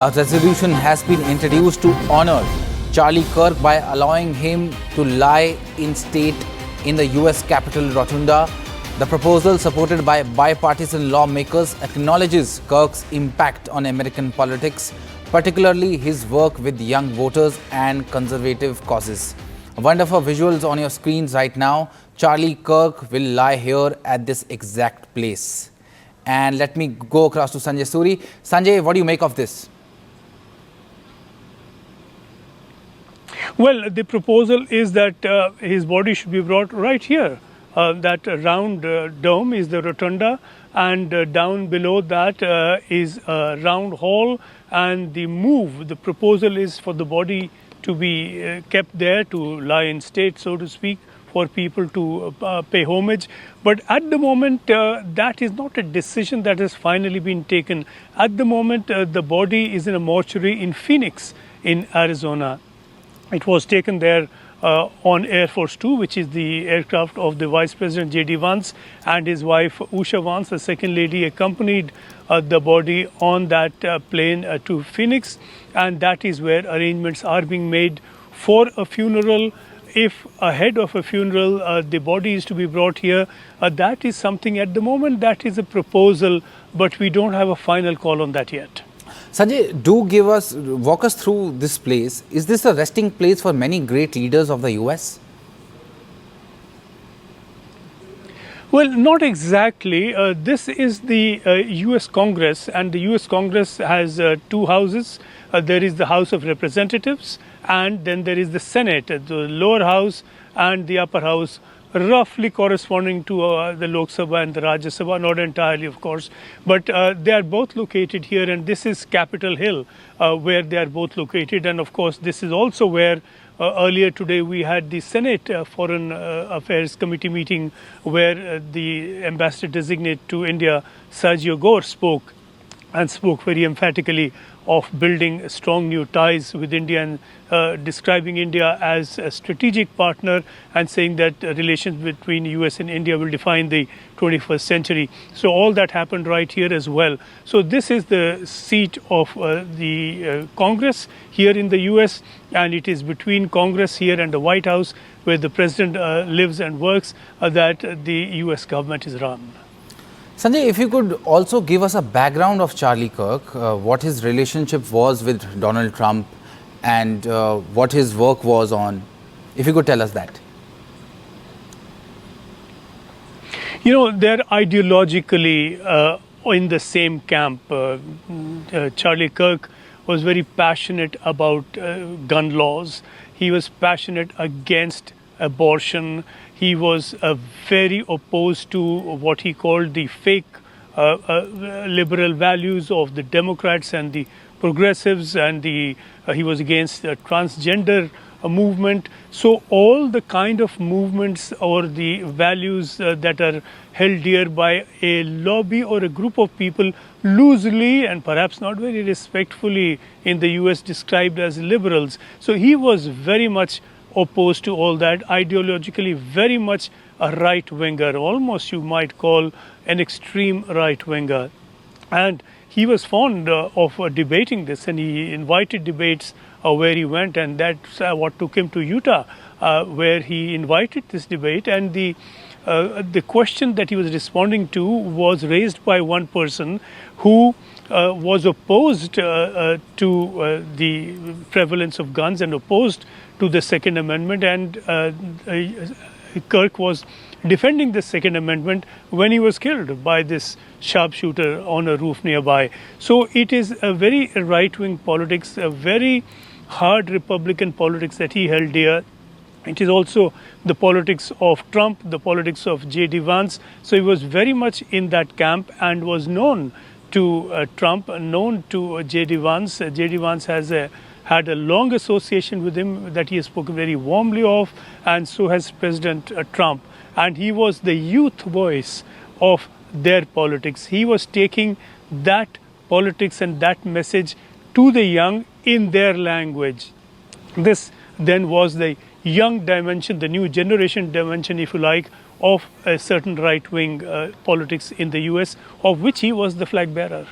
A resolution has been introduced to honor Charlie Kirk by allowing him to lie in state in the US Capitol Rotunda. The proposal, supported by bipartisan lawmakers, acknowledges Kirk's impact on American politics, particularly his work with young voters and conservative causes. Wonderful visuals on your screens right now. Charlie Kirk will lie here at this exact place. And let me go across to Sanjay Suri. Sanjay, what do you make of this? Well, the proposal is that his body should be brought right here. That round dome is the rotunda, and down below that is a round hall. And the proposal is for the body to be kept there, to lie in state, so to speak, for people to pay homage. But at the moment, that is not a decision that has finally been taken. At the moment, the body is in a mortuary in Phoenix, in Arizona. It was taken there on Air Force 2, which is the aircraft of the Vice President J.D. Vance, and his wife Usha Vance, the second lady, accompanied the body on that plane to Phoenix. And that is where arrangements are being made for a funeral. If ahead of a funeral, the body is to be brought here, that is something at the moment, that is a proposal, but we don't have a final call on that yet. Sanjay, walk us through this place. Is this a resting place for many great leaders of the US? Well, not exactly. This is the US Congress, and the US Congress has two houses. There is the House of Representatives, and then there is the Senate, the lower house and the upper house, roughly corresponding to the Lok Sabha and the Rajya Sabha, not entirely, of course, but they are both located here, and this is Capitol Hill, where they are both located. And of course, this is also where earlier today we had the Senate Foreign Affairs Committee meeting, where the ambassador designate to India, Sergio Gore, spoke very emphatically of building strong new ties with India, and describing India as a strategic partner, and saying that relations between US and India will define the 21st century. So all that happened right here as well. So this is the seat of the Congress here in the US, and it is between Congress here and the White House, where the president lives and works, that the US government is run. Sanjay, if you could also give us a background of Charlie Kirk, what his relationship was with Donald Trump, and what his work was on. If you could tell us that. You know, they're ideologically in the same camp. Charlie Kirk was very passionate about gun laws. He was passionate against abortion. He was very opposed to what he called the fake liberal values of the Democrats and the progressives, and he was against the transgender movement. So all the kind of movements or the values that are held dear by a lobby or a group of people, loosely and perhaps not very respectfully in the US described as liberals. So he was very much opposed to all that, ideologically very much a right-winger, almost you might call an extreme right-winger. And he was fond of debating this, and he invited debates where he went, and that's what took him to Utah, where he invited this debate. And the question that he was responding to was raised by one person who was opposed to the prevalence of guns and opposed to the Second Amendment, and Kirk was defending the Second Amendment when he was killed by this sharpshooter on a roof nearby. So it is a very right-wing politics, a very hard Republican politics that he held dear. It is also the politics of Trump, the politics of J.D. Vance. So he was very much in that camp and was known to Trump, known to J.D. Vance. J.D. Vance had a long association with him that he has spoken very warmly of, and so has President Trump. And he was the youth voice of their politics. He was taking that politics and that message to the young in their language. This then was the young dimension, the new generation dimension, if you like, of a certain right-wing politics in the US, of which he was the flag bearer.